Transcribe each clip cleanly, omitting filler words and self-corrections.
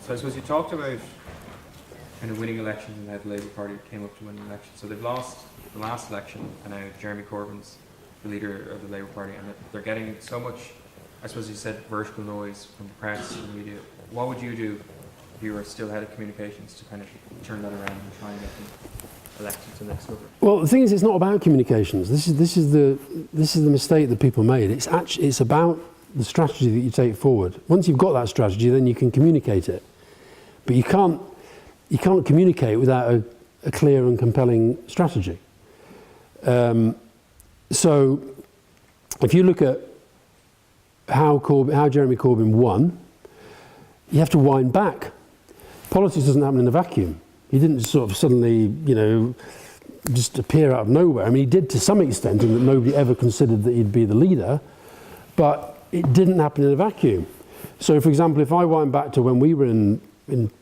So I suppose you talked about kind of winning elections and how the Labour Party came up to win an election. So they've lost the last election, and now Jeremy Corbyn's the leader of the Labour Party, and they're getting so much, I suppose you said, vertical noise from the press and the media. What would you do if you were still head of communications to kind of turn that around and try and get them elected to the next government? Well, the thing is, it's not about communications. This is the mistake that people made. It's about the strategy that you take forward. Once you've got that strategy, then you can communicate it. But you can't communicate without a clear and compelling strategy. So, if you look at how Jeremy Corbyn won, you have to wind back. Politics doesn't happen in a vacuum. He didn't sort of suddenly, just appear out of nowhere. I mean, he did to some extent, in that nobody ever considered that he'd be the leader, but it didn't happen in a vacuum. So, for example, if I wind back to when we were in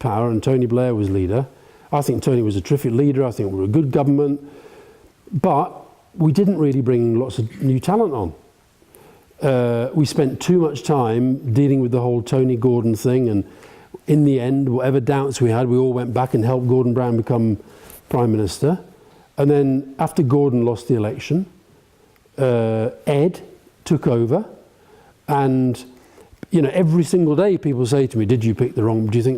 power and Tony Blair was leader, I think Tony was a terrific leader. I think we were a good government, but we didn't really bring lots of new talent on. We spent too much time dealing with the whole Tony Gordon thing, and in the end, whatever doubts we had, we all went back and helped Gordon Brown become Prime Minister. And then after Gordon lost the election, Ed took over, and every single day people say to me, do you think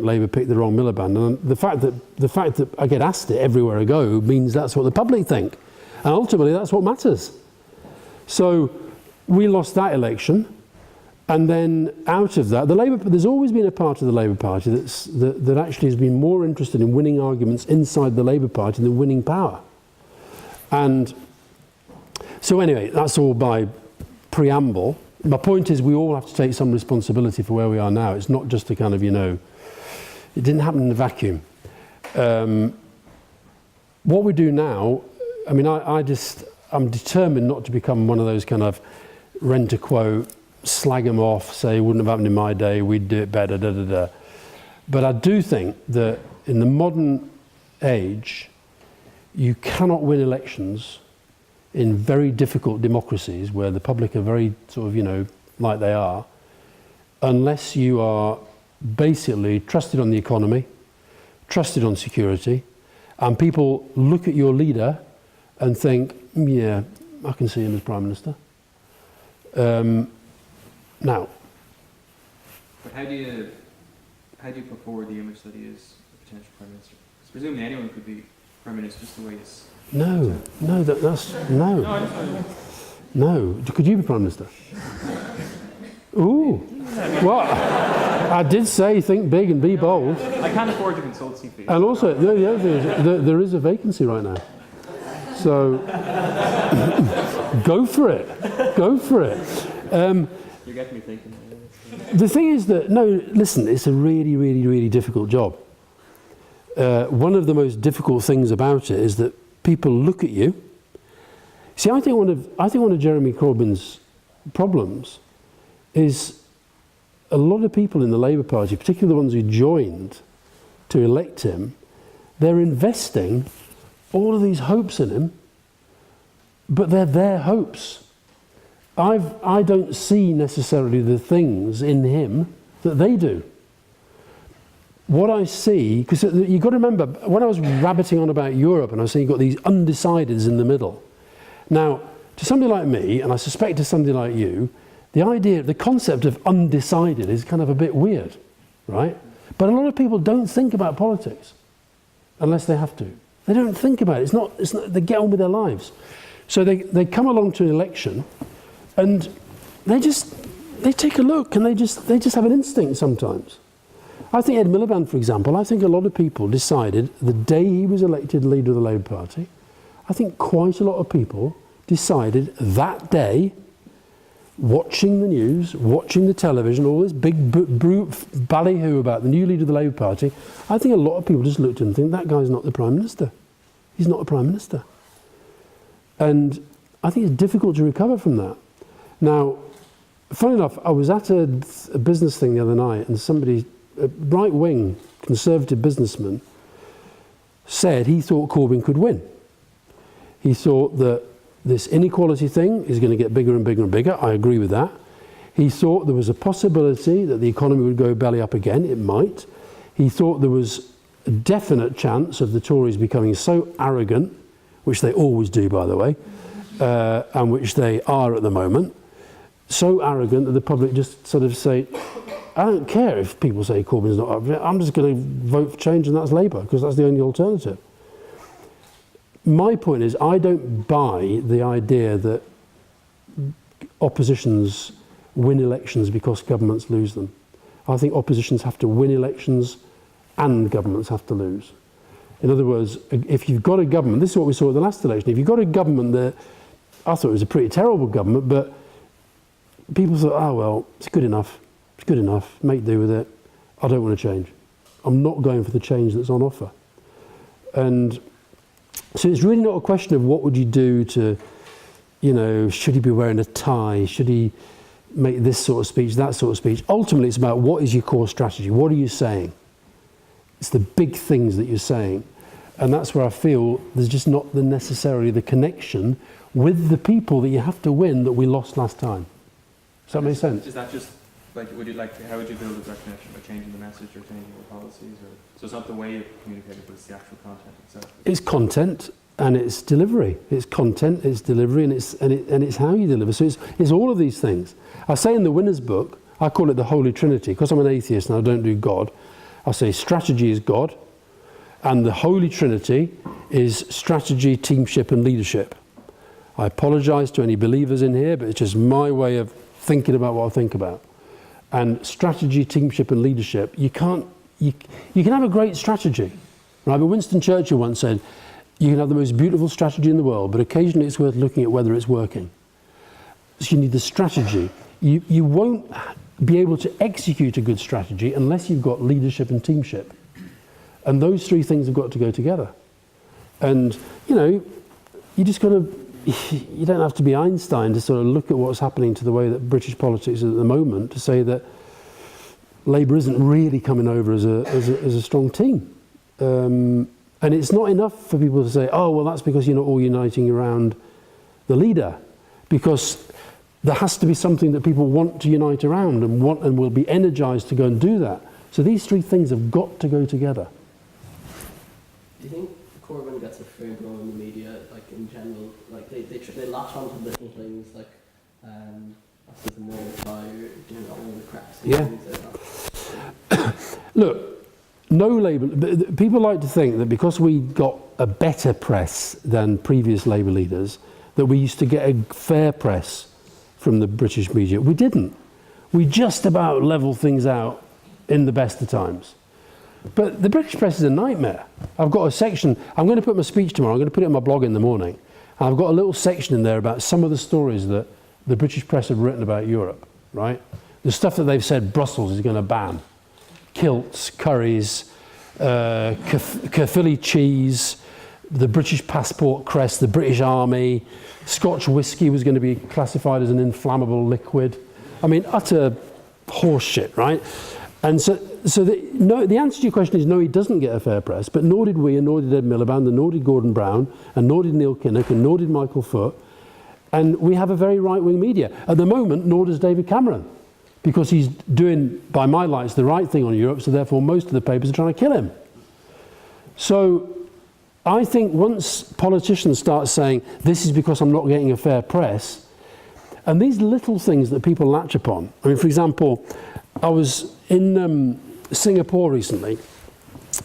Labour picked the wrong Miliband? And the fact that I get asked it everywhere I go means that's what the public think. And ultimately, that's what matters. So we lost that election, and then out of that, there's always been a part of the Labour Party that actually has been more interested in winning arguments inside the Labour Party than winning power. And so anyway, that's all by preamble. My point is, we all have to take some responsibility for where we are now. It's not just a kind of, it didn't happen in a vacuum. What we do now, I mean, I'm determined not to become one of those kind of rent-a-quote, slag them off, say, it wouldn't have happened in my day, we'd do it better, da-da-da. But I do think that in the modern age, you cannot win elections in very difficult democracies where the public are very sort of, like they are, unless you are basically trusted on the economy, trusted on security, and people look at your leader and think, yeah, I can see him as Prime Minister. Now. But how do you put forward the image that he is a potential Prime Minister? Because presumably anyone could be Prime Minister just the way it's... No. Could you be Prime Minister? Ooh. Well, I did say think big and be bold. I can't afford your consultancy fees. And also, the other thing is, there is a vacancy right now. So, go for it. You're getting me thinking. The thing is that, listen, it's a really, really, really difficult job. One of the most difficult things about it is that people look at you. See, I think one of Jeremy Corbyn's problems is a lot of people in the Labour Party, particularly the ones who joined to elect him, they're investing all of these hopes in him, but they're their hopes. I don't see necessarily the things in him that they do. What I see, because you've got to remember, when I was rabbiting on about Europe and I was saying you've got these undecideds in the middle. Now, to somebody like me, and I suspect to somebody like you, the concept of undecided is kind of a bit weird, right? But a lot of people don't think about politics unless they have to. They don't think about it. It's not, they get on with their lives. So they come along to an election and they take a look and they just have an instinct sometimes. I think Ed Miliband, for example, I think a lot of people decided the day he was elected leader of the Labour Party, I think quite a lot of people decided that day, watching the news, watching the television, all this big ballyhoo about the new leader of the Labour Party, I think a lot of people just looked at him and think, that guy's not the Prime Minister. He's not a Prime Minister. And I think it's difficult to recover from that. Now, funny enough, I was at a business thing the other night and somebody, a right-wing conservative businessman, said he thought Corbyn could win. He thought that this inequality thing is going to get bigger and bigger and bigger. I agree with that. He thought there was a possibility that the economy would go belly up again. It might. He thought there was a definite chance of the Tories becoming so arrogant, which they always do, by the way, and which they are at the moment, so arrogant that the public just sort of say, I don't care if people say Corbyn's not up, I'm just going to vote for change and that's Labour, because that's the only alternative. My point is, I don't buy the idea that oppositions win elections because governments lose them. I think oppositions have to win elections and governments have to lose. In other words, if you've got a government, this is what we saw at the last election, if you've got a government that, I thought it was a pretty terrible government, but people thought, oh well, it's good enough, make do with it, I don't want to change. I'm not going for the change that's on offer. And so it's really not a question of what would you do to, you know, should he be wearing a tie, should he make this sort of speech, that sort of speech. Ultimately, it's about what is your core strategy, what are you saying? It's the big things that you're saying. And that's where I feel there's just not necessarily the connection with the people that you have to win that we lost last time. Does that make sense? Is that just, like, how would you build that connection? By changing the message or changing the policies? Or, so it's not the way you communicate it, but it's the actual content itself? It's content and it's delivery. It's content, it's delivery, and it's how you deliver. So it's all of these things. I say in the Winner's book, I call it the Holy Trinity, because I'm an atheist and I don't do God. I say strategy is God, and the Holy Trinity is strategy, teamship, and leadership. I apologise to any believers in here, but it's just my way of thinking about what I think about. And strategy, teamship, and leadership, you can have a great strategy, right? But Winston Churchill once said, you can have the most beautiful strategy in the world, but occasionally it's worth looking at whether it's working. So you need the strategy. You won't be able to execute a good strategy unless you've got leadership and teamship. And those three things have got to go together. And, you know, you just got to, you don't have to be Einstein to sort of look at what's happening to the way that British politics is at the moment to say that Labour isn't really coming over as a strong team. And it's not enough for people to say, oh, well, that's because you're not all uniting around the leader. Because there has to be something that people want to unite around and will be energised to go and do that. So these three things have got to go together. Do you think Corbyn gets a fair go in the media, like in general? Like they latch on to little things like that's the moral tie, or doing all the cracks. Yeah. Look, no Labour. People like to think that because we got a better press than previous Labour leaders, that we used to get a fair press from the British media. We didn't. We just about leveled things out in the best of times. But the British press is a nightmare. I've got a section, I'm going to put my speech tomorrow, I'm going to put it on my blog in the morning. And I've got a little section in there about some of the stories that the British press have written about Europe, right? The stuff that they've said Brussels is going to ban. Kilts, curries, Caerphilly cheese, the British passport crest, the British Army, Scotch whisky was going to be classified as an inflammable liquid. I mean, utter horseshit, right? And so the answer to your question is no, he doesn't get a fair press, but nor did we, and nor did Ed Miliband, and nor did Gordon Brown, and nor did Neil Kinnock, and nor did Michael Foot. And we have a very right-wing media. At the moment, nor does David Cameron, because he's doing, by my lights, the right thing on Europe, so therefore most of the papers are trying to kill him. So I think once politicians start saying, this is because I'm not getting a fair press, and these little things that people latch upon, I mean, for example, I was in Singapore recently.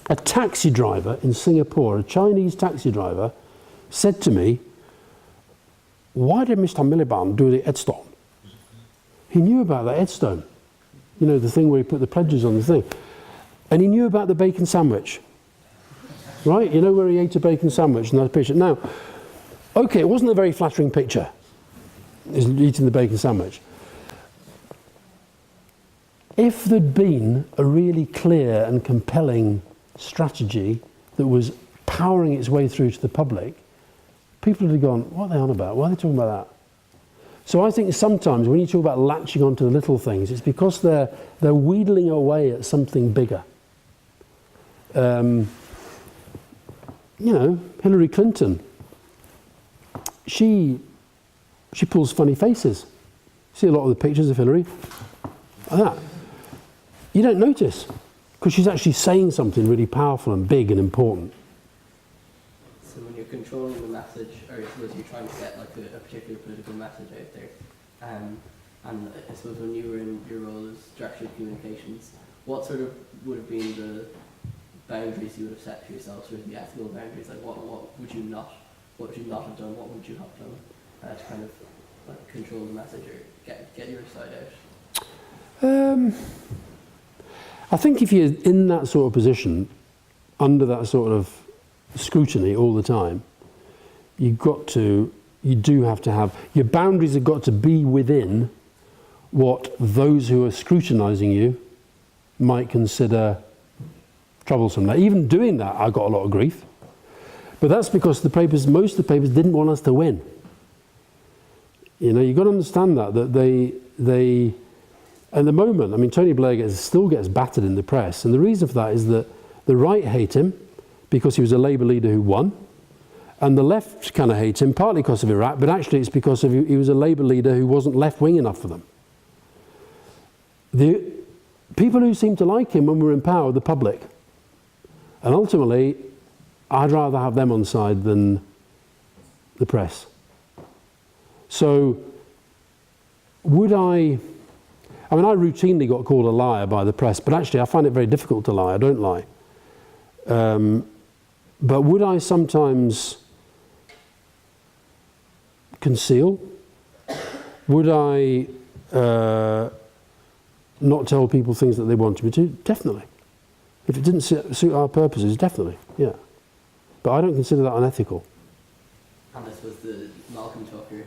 A taxi driver in Singapore, a Chinese taxi driver, said to me, why did Mr. Miliband do the headstone? He knew about that headstone. You know, the thing where he put the pledges on the thing. And he knew about the bacon sandwich. Right? You know where he ate a bacon sandwich in that picture. Now, okay, it wasn't a very flattering picture. He's eating the bacon sandwich. If there'd been a really clear and compelling strategy that was powering its way through to the public, people would have gone, what are they on about? Why are they talking about that? So I think sometimes when you talk about latching onto the little things, it's because they're wheedling away at something bigger. You know, Hillary Clinton, she pulls funny faces. See a lot of the pictures of Hillary? Like that. You don't notice. because she's actually saying something really powerful and big and important. So when you're controlling the message, or I suppose you're trying to get like a particular political message out there, and I suppose when you were in your role as Director of Communications, what sort of would have been the boundaries you would have set for yourself, sort of the ethical boundaries? Like what would you not have done? What would you have done to kind of like control the message or get your side out? I think if you're in that sort of position, under that sort of scrutiny all the time, you do have to have, your boundaries have got to be within what those who are scrutinising you might consider troublesome. Now, even doing that, I got a lot of grief. But that's because most of the papers didn't want us to win. You know, you've got to understand that they at the moment, I mean, Tony Blair still gets battered in the press. And the reason for that is that the right hate him because he was a Labour leader who won. And the left kind of hate him, partly because of Iraq, but actually it's because he was a Labour leader who wasn't left-wing enough for them. The people who seem to like him when we're in power are the public. And ultimately, I'd rather have them on side than the press. So, would I routinely got called a liar by the press, but actually I find it very difficult to lie. I don't lie. But would I sometimes conceal? Would I not tell people things that they wanted me to? Definitely. If it didn't suit our purposes, definitely, yeah. But I don't consider that unethical. And this was the Malcolm Tucker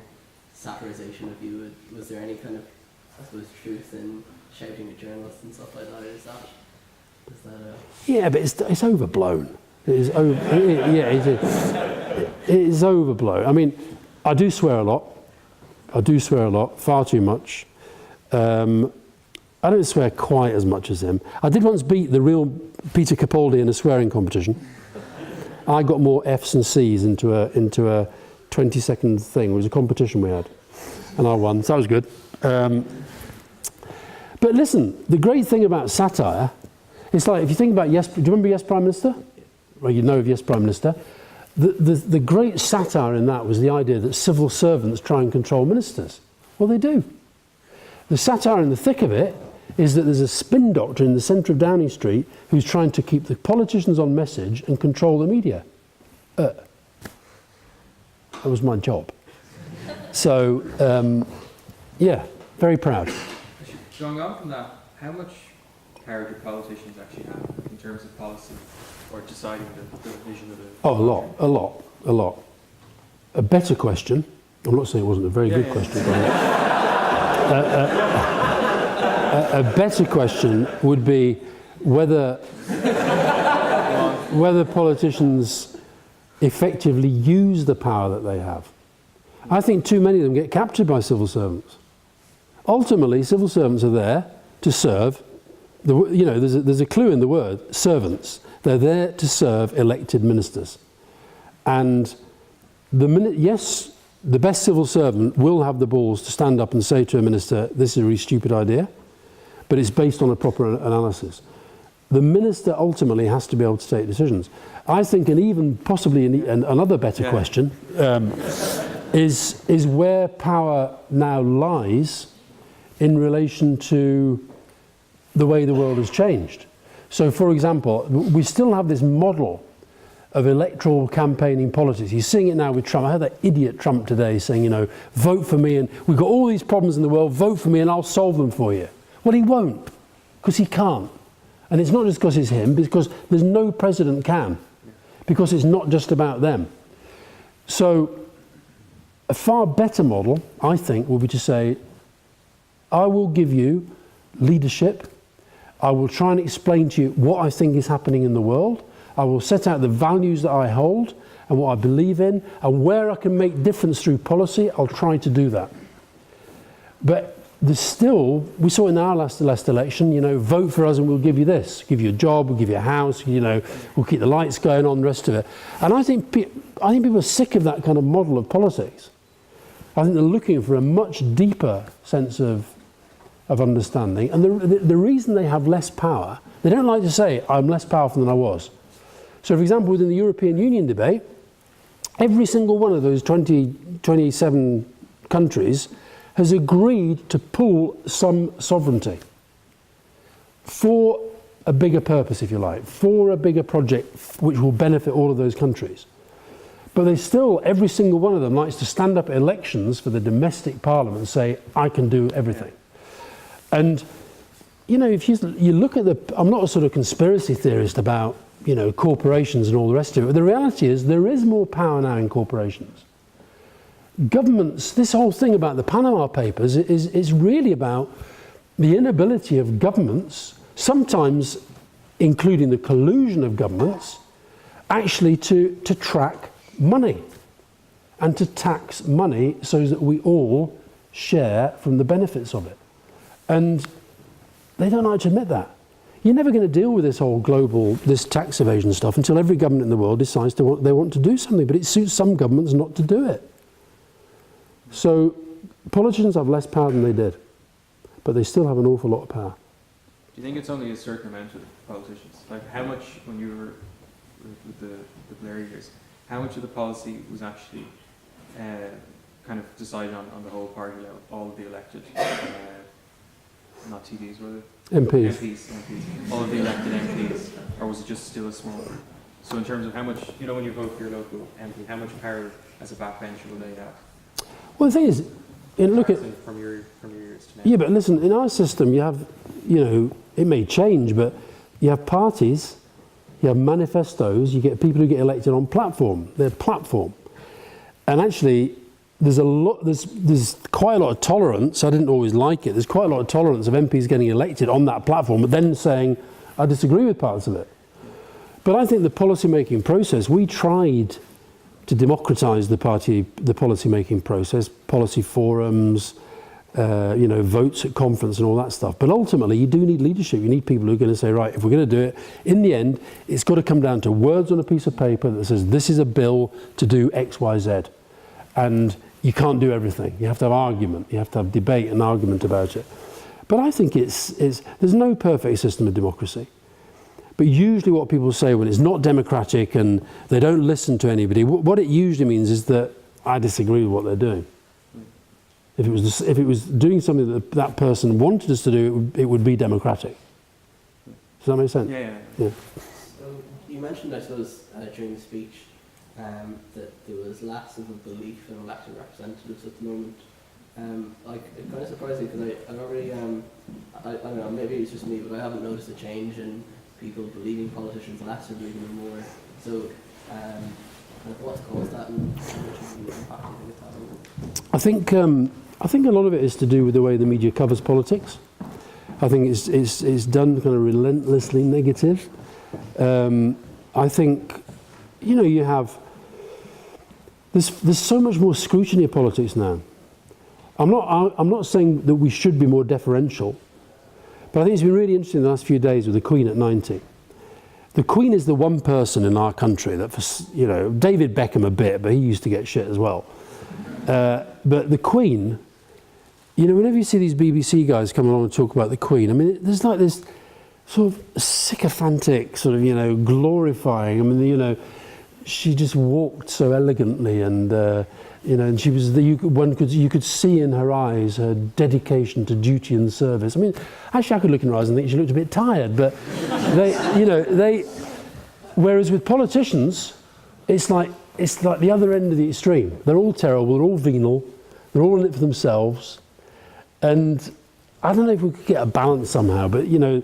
satirization of you. Was there any kind of, I suppose, truth in shouting at journalists and stuff like that? Is that Yeah, but it's overblown. It is it is overblown. I mean, I do swear a lot. Far too much. I don't swear quite as much as him. I did once beat the real Peter Capaldi in a swearing competition. I got more F's and C's into a 20-second thing. It was a competition we had, and I won. So that was good. But listen, the great thing about satire, it's like if you think about do you remember Yes Prime Minister? Well, you know of Yes Prime Minister. The great satire in that was the idea that civil servants try and control ministers. Well, they do. The satire in the thick of it is that there's a spin doctor in the centre of Downing Street who's trying to keep the politicians on message and control the media. That was my job. So, yeah, very proud. Going on from that, how much power do politicians actually have in terms of policy or deciding the vision of the... Oh, a lot. A better question, I'm not saying it wasn't a very good question, but a better question would be whether politicians effectively use the power that they have. I think too many of them get captured by civil servants. Ultimately, civil servants are there to serve. There's a clue in the word, servants. They're there to serve elected ministers. And the best civil servant will have the balls to stand up and say to a minister, this is a really stupid idea, but it's based on a proper analysis. The minister ultimately has to be able to take decisions. I think, and even possibly another better question, is where power now lies in relation to the way the world has changed. So, for example, we still have this model of electoral campaigning politics. You're seeing it now with Trump. I heard that idiot Trump today saying, vote for me and we've got all these problems in the world, vote for me and I'll solve them for you. Well, he won't, because he can't. And it's not just because it's him, because there's no president can, because it's not just about them. So a far better model, I think, will be to say, I will give you leadership. I will try and explain to you what I think is happening in the world. I will set out the values that I hold and what I believe in, and where I can make difference through policy, I'll try to do that. But there's still, we saw in our last election, vote for us and we'll give you this, give you a job, we'll give you a house, we'll keep the lights going on, the rest of it. And I think people are sick of that kind of model of politics. I think they're looking for a much deeper sense of understanding. And the reason they have less power, They don't like to say, I'm less powerful than I was. So, for example, within the European Union debate, every single one of those 27 countries has agreed to pool some sovereignty for a bigger purpose, if you like, for a bigger project which will benefit all of those countries. But they still, every single one of them likes to stand up at elections for the domestic parliament and say, I can do everything. And, you know, if you look at I'm not a sort of conspiracy theorist about, you know, corporations and all the rest of it, but the reality is there is more power now in corporations. Governments, this whole thing about the Panama Papers is really about the inability of governments, sometimes including the collusion of governments, actually to track money and to tax money so that we all share from the benefits of it. And they don't like to admit that. You're never going to deal with this whole this tax evasion stuff until every government in the world decides they want to do something, but it suits some governments not to do it. So politicians have less power than they did, but they still have an awful lot of power. Do you think it's only a certain amount of politicians? Like how much, when you were with the Blair years, how much of the policy was actually kind of decided on the whole party level, all of the elected, not TDs, were they? MPs. All of the elected MPs, or was it just still a small? So in terms of how much, you know, when you vote for your local MP, how much power as a backbencher will they have? Well, the thing is, look at from your years to now. Yeah, but listen, in our system, you have, you know, it may change, but you have parties, you have manifestos, you get people who get elected on platform, their platform, and actually, there's quite a lot of tolerance. I didn't always like it. There's quite a lot of tolerance of MPs getting elected on that platform, but then saying, I disagree with parts of it. But I think the policy-making process, we tried to democratise the policy-making process, policy forums, you know, votes at conference and all that stuff. But ultimately, you do need leadership. You need people who are going to say, right, if we're going to do it, in the end, it's got to come down to words on a piece of paper that says, this is a bill to do X, Y, Z. And you can't do everything. You have to have argument. You have to have debate and argument about it. But I think there's no perfect system of democracy. But usually what people say when it's not democratic and they don't listen to anybody, what it usually means is that I disagree with what they're doing. If it was doing something that person wanted us to do, it would be democratic. Does that make sense? Yeah. So you mentioned, I suppose, during the speech, that there was less of a belief in elected representatives at the moment. Like, it's kind of surprising because I don't really, I don't know, maybe it's just me, but I haven't noticed a change in people believing politicians less or believing them more. So, what's caused that and how much of an impact do you think it's having? I think a lot of it is to do with the way the media covers politics. I think it's done kind of relentlessly negative. I think, you know, you have there's so much more scrutiny of politics now. I'm not saying that we should be more deferential, but I think it's been really interesting in the last few days with the Queen at 90. The Queen is the one person in our country that, you know, David Beckham a bit, but he used to get shit as well. But the Queen, you know, whenever you see these BBC guys come along and talk about the Queen, I mean, there's like this sort of sycophantic sort of, you know, glorifying. I mean, you know, she just walked so elegantly, and you know, and she was you could see in her eyes her dedication to duty and service. I mean, actually, I could look in her eyes and think she looked a bit tired, but whereas with politicians, it's like the other end of the extreme. They're all terrible. They're all venal. They're all in it for themselves. And I don't know if we could get a balance somehow, but you know,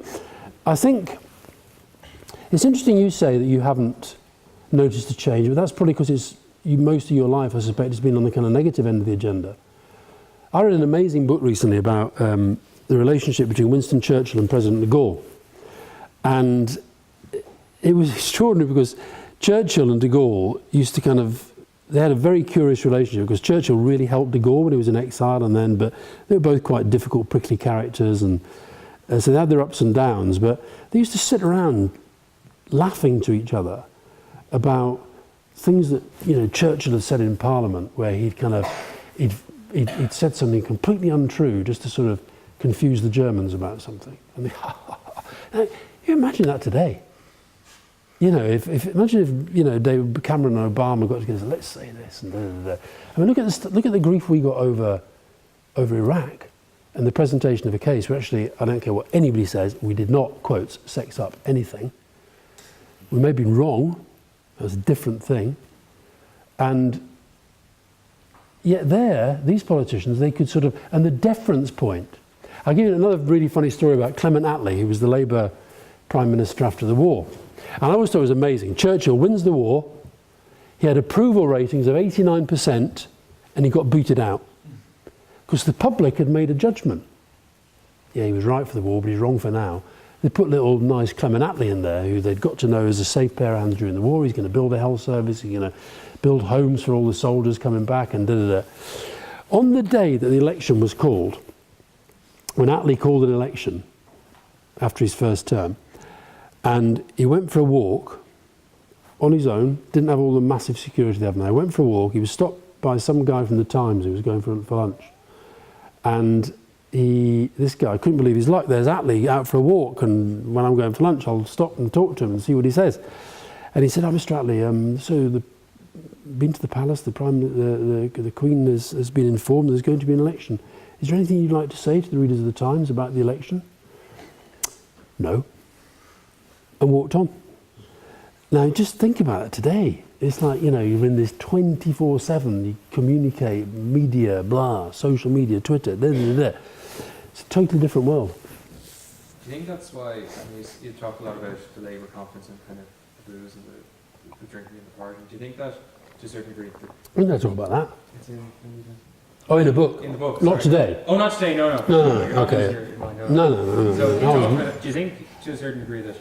I think it's interesting you say that you haven't noticed a change, but that's probably because most of your life, I suspect, has been on the kind of negative end of the agenda. I read an amazing book recently about the relationship between Winston Churchill and President de Gaulle. And it was extraordinary because Churchill and de Gaulle used to they had a very curious relationship because Churchill really helped de Gaulle when he was in exile but they were both quite difficult, prickly characters, and so they had their ups and downs, but they used to sit around laughing to each other about things that, you know, Churchill had said in Parliament, where he'd said something completely untrue just to sort of confuse the Germans about something. And you You imagine that today. You know, imagine if David Cameron and Obama got together and said, let's say this and da, da, da. I mean, look at the grief we got over Iraq and the presentation of a case where actually, I don't care what anybody says, we did not, quotes, sex up anything. We may have been wrong, that was a different thing. And yet these politicians, they could sort of, and the deference point. I'll give you another really funny story about Clement Attlee, who was the Labour Prime Minister after the war. And I always thought it was amazing. Churchill wins the war, he had approval ratings of 89%, and he got booted out. Because the public had made a judgment. Yeah, he was right for the war, but he's wrong for now. They put little nice Clement Attlee in there, who they'd got to know as a safe pair of hands during the war. He's going to build a health service, he's going to build homes for all the soldiers coming back, and da-da-da. On the day that the election was called, when Attlee called an election after his first term, and he went for a walk on his own, didn't have all the massive security they have now. He went for a walk, he was stopped by some guy from the Times who was going for lunch. And this guy couldn't believe his luck. There's Attlee out for a walk, and when I'm going for lunch, I'll stop and talk to him and see what he says. And he said, "Oh, Mr. Attlee, been to the palace, the Queen has been informed there's going to be an election. Is there anything you'd like to say to the readers of the Times about the election?" "No." And walked on. Now, just think about it today. It's like, you're in this 24/7, you communicate, media, blah, social media, Twitter, da, da, da. It's a totally different world. Do you think that's why, I mean, you talk a lot about the Labour conference and kind of the booze and the drinking in the party. Do you think that, to a certain degree... We're going to talk about that. It's in the book? In the book, Not today? Oh, not today, no. No, okay. No. So, do you think, to a certain degree, that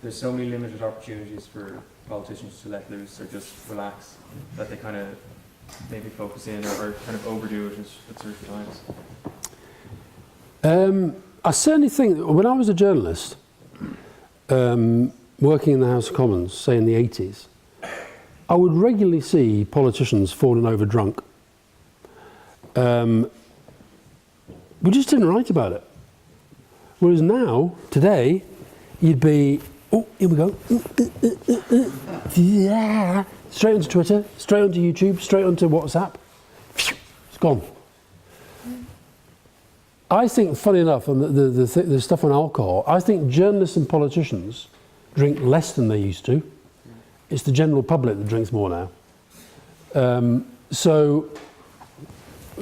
there's so many limited opportunities for politicians to let loose or just relax, that they kind of maybe focus in or kind of overdo it at certain times? I certainly think that when I was a journalist, working in the House of Commons, say in the 80s, I would regularly see politicians falling over drunk. We just didn't write about it. Whereas now, today, you'd be, oh, here we go. Yeah. Straight onto Twitter, straight onto YouTube, straight onto WhatsApp. It's gone. I think, funny enough, on the stuff on alcohol, I think journalists and politicians drink less than they used to. It's the general public that drinks more now. So,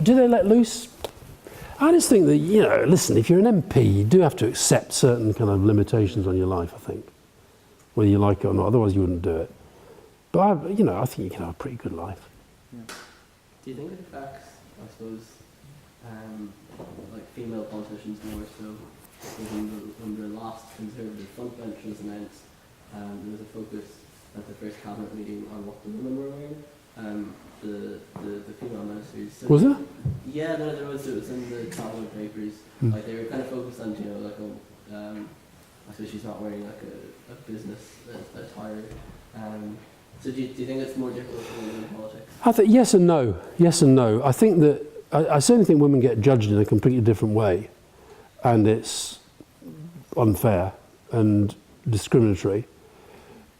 do they let loose? I just think that, listen, if you're an MP, you do have to accept certain kind of limitations on your life, I think. Whether you like it or not, otherwise you wouldn't do it. But, I think you can have a pretty good life. Yeah. Do you think it affects, I suppose, like female politicians more so? When the last Conservative frontbench was announced, there was a focus at the first cabinet meeting on what the women were wearing. The female ministers. Was there? Yeah, no, there was. It was in the tabloid papers. Like they were kind of focused on, I suppose she's not wearing like a business attire. So do you think it's more difficult for women in politics? I think yes and no. Yes and no. I think that I certainly think women get judged in a completely different way, and it's unfair and discriminatory.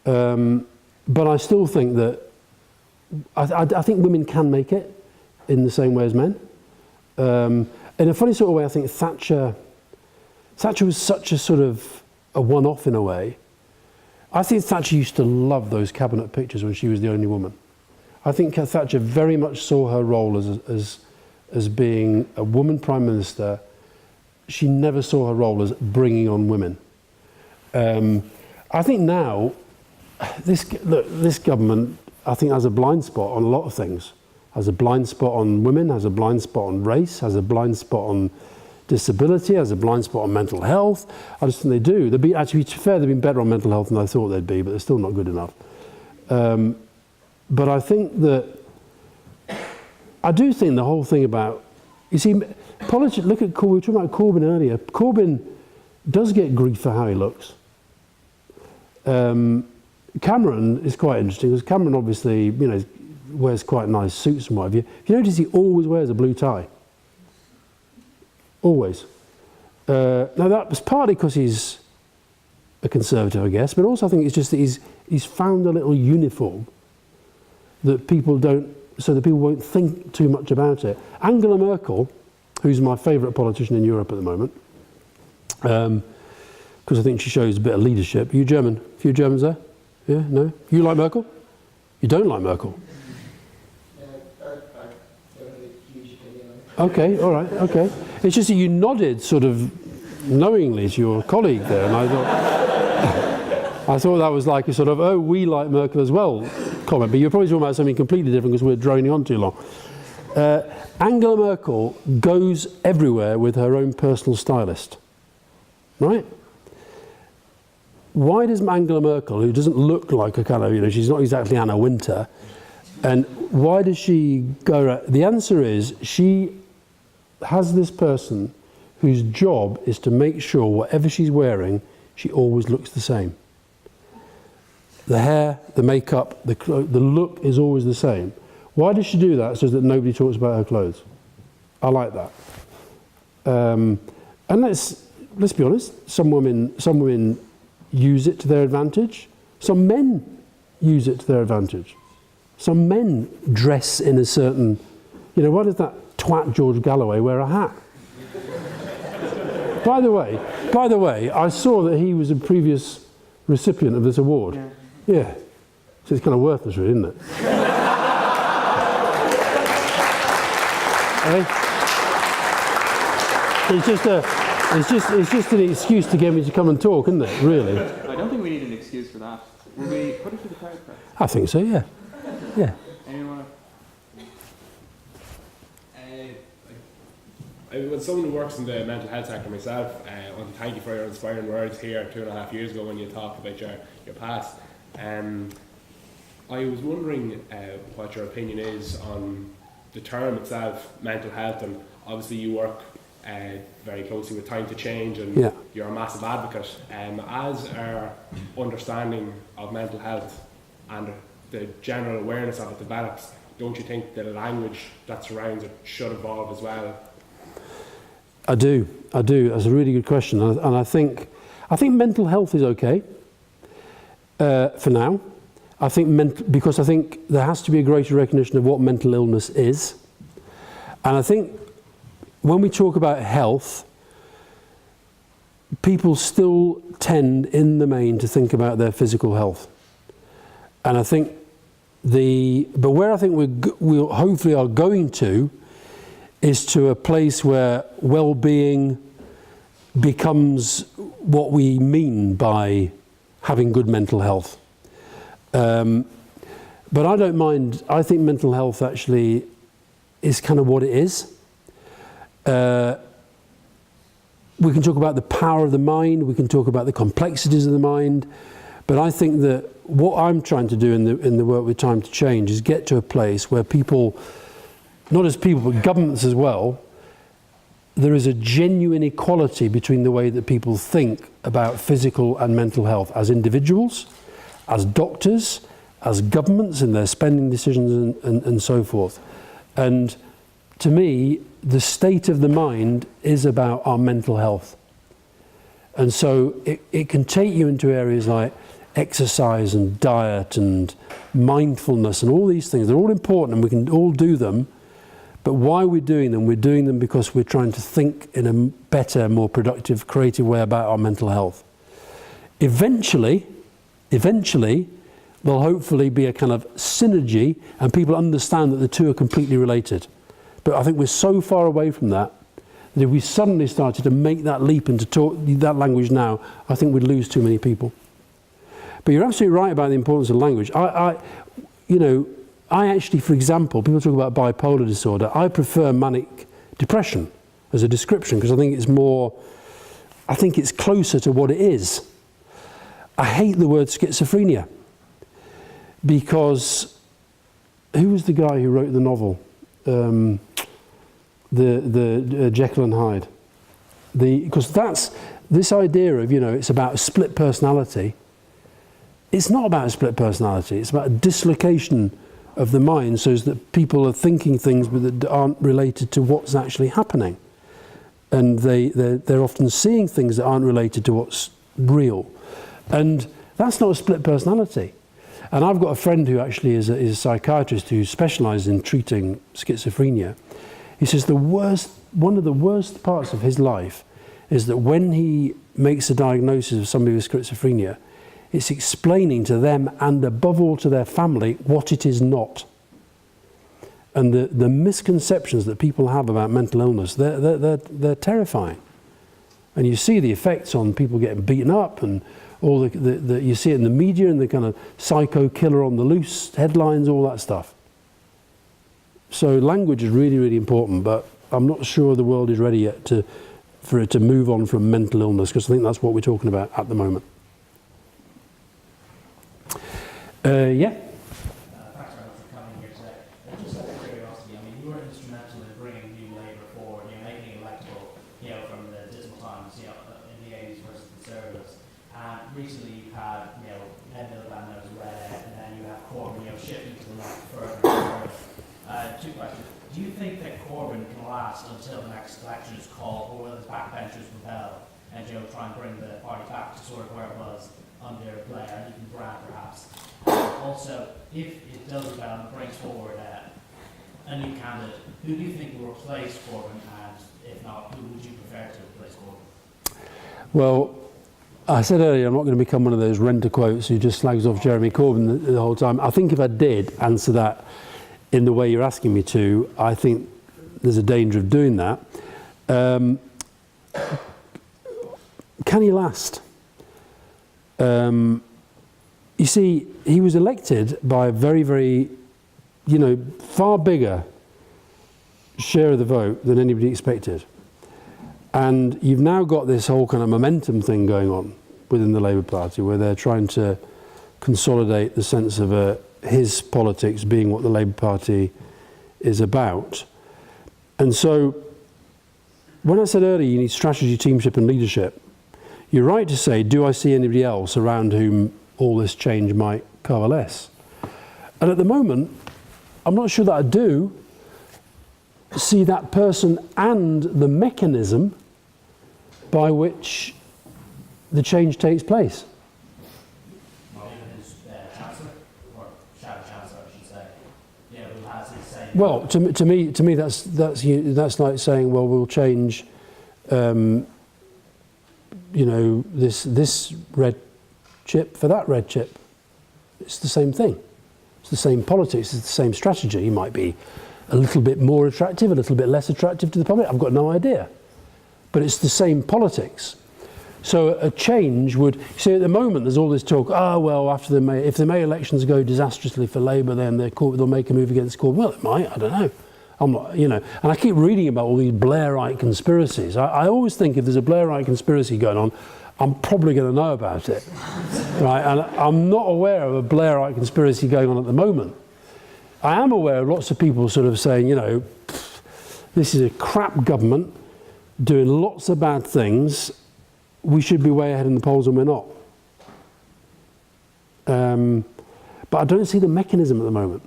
But I still think that I think women can make it in the same way as men. In a funny sort of way, I think Thatcher was such a sort of a one-off in a way. I think Thatcher used to love those cabinet pictures when she was the only woman. I think Thatcher very much saw her role as being a woman prime minister. She never saw her role as bringing on women. I think now, this government, I think, has a blind spot on a lot of things. Has a blind spot on women, has a blind spot on race, has a blind spot on disability, has a blind spot on mental health. I just think they do. Actually, to be fair, they've been better on mental health than I thought they'd be, but they're still not good enough. But I think that, I do think the whole thing about, you see, politics, look at, we were talking about Corbyn earlier. Corbyn does get grief for how he looks. Cameron is quite interesting, because Cameron obviously, wears quite nice suits and what have you. If you notice, he always wears a blue tie. Always. Now that was partly because he's a Conservative, I guess, but also I think it's just that he's found a little uniform that people don't, so that people won't think too much about it. Angela Merkel, who's my favourite politician in Europe at the moment, because I think she shows a bit of leadership. Are you German? A few Germans there? Yeah? No? You like Merkel? You don't like Merkel? Okay, all right, okay. It's just that you nodded sort of knowingly to your colleague there, and I thought that was like a sort of, oh, we like Merkel as well comment, but you're probably talking about something completely different because we're droning on too long. Angela Merkel goes everywhere with her own personal stylist, right? Why does Angela Merkel, who doesn't look like a kind of, she's not exactly Anna Wintour, and why does she go around? The answer is she has this person whose job is to make sure whatever she's wearing, she always looks the same. The hair, the makeup, the look is always the same. Why does she do that? So that nobody talks about her clothes. I like that. And let's be honest, some women use it to their advantage. Some men use it to their advantage. Some men dress in a certain, why does that twat George Galloway wear a hat? By the way, I saw that he was a previous recipient of this award. Yeah. So it's kind of worthless, really, isn't it? It's just an excuse to get me to come and talk, isn't it? Really. I don't think we need an excuse for that. Will we put it to the crowd first? I think so. Yeah. Yeah. Anyone want As someone who works in the mental health sector myself, I want to thank you for your inspiring words here 2.5 years ago when you talked about your past. I was wondering what your opinion is on the term itself, mental health, and obviously you work very closely with Time to Change, and you're a massive advocate. As our understanding of mental health and the general awareness of it develops, don't you think that the language that surrounds it should evolve as well? I do. That's a really good question, and I think mental health is okay for now. Because I think there has to be a greater recognition of what mental illness is, and I think when we talk about health, people still tend, in the main, to think about their physical health, and I think but where I think we hopefully are going to is to a place where well-being becomes what we mean by having good mental health. But I don't mind. I think mental health actually is kind of what it is. We can talk about the power of the mind, we can talk about the complexities of the mind, but I think that what I'm trying to do in the work with Time to Change is get to a place where people, not as people, but governments as well, there is a genuine equality between the way that people think about physical and mental health as individuals, as doctors, as governments in their spending decisions and so forth. And to me, the state of the mind is about our mental health. And so it can take you into areas like exercise and diet and mindfulness and all these things. They're all important and we can all do them. But why are we doing them? We're doing them because we're trying to think in a better, more productive, creative way about our mental health. Eventually, there'll hopefully be a kind of synergy and people understand that the two are completely related. But I think we're so far away from that that if we suddenly started to make that leap into talk that language now, I think we'd lose too many people. But you're absolutely right about the importance of language. I actually, for example, people talk about bipolar disorder. I prefer manic depression as a description because I think it's closer to what it is. I hate the word schizophrenia because who was the guy who wrote the novel? The Jekyll and Hyde. Because that's this idea of, it's about a split personality. It's not about a split personality. It's about a dislocation of the mind so that people are thinking things but that aren't related to what's actually happening. And they're often seeing things that aren't related to what's real. And that's not a split personality. And I've got a friend who actually is a psychiatrist who specialises in treating schizophrenia. He says one of the worst parts of his life is that when he makes a diagnosis of somebody with schizophrenia, it's explaining to them and above all to their family what it is not. And the misconceptions that people have about mental illness, they're terrifying. And you see the effects on people getting beaten up, and all you see it in the media and the kind of psycho killer on the loose headlines, all that stuff. So language is really, really important, but I'm not sure the world is ready yet for it to move on from mental illness, because I think that's what we're talking about at the moment. Yeah? Thanks very much for coming here today. Just out of curiosity, I mean, you were instrumental in bringing New Labour forward, making it electable, from the dismal times, in the 80s versus the Conservatives. And recently you've had, Ed Miliband knows red, and then you have Corbyn, shifting to the left further and further. Two questions. Do you think that Corbyn can last until the next election is called, or will his backbenchers rebel and try and bring the party back to sort of where it was under Blair, and even Brad perhaps? Also, if it does rebel and brings forward a new candidate, who do you think will replace Corbyn, and if not, who would you prefer to replace Corbyn? Well, I said earlier I'm not going to become one of those renter quotes who just slags off Jeremy Corbyn the whole time. I think if I did answer that in the way you're asking me to, I think there's a danger of doing that. Can he last? You see, he was elected by a very, very, far bigger share of the vote than anybody expected. And you've now got this whole kind of momentum thing going on within the Labour Party, where they're trying to consolidate the sense of his politics being what the Labour Party is about. And so, when I said earlier you need strategy, teamship and leadership, you're right to say, do I see anybody else around whom all this change might coalesce? And at the moment, I'm not sure that I do see that person and the mechanism by which the change takes place. Chancellor, or Shadow Chancellor, I should say, who has his say. Well, to me, that's like saying, well, we'll change, this red chip for that red chip. It's the same thing. It's the same politics. It's the same strategy. It might be a little bit more attractive, a little bit less attractive to the public. I've got no idea, but it's the same politics. So a change would, see at the moment there's all this talk, after if the May elections go disastrously for Labour, then they'll make a move against Corbyn. Well, it might, I don't know. I'm not, and I keep reading about all these Blairite conspiracies. I always think if there's a Blairite conspiracy going on, I'm probably going to know about it, right? And I'm not aware of a Blairite conspiracy going on at the moment. I am aware of lots of people sort of saying, this is a crap government doing lots of bad things. We should be way ahead in the polls, and we're not. But I don't see the mechanism at the moment.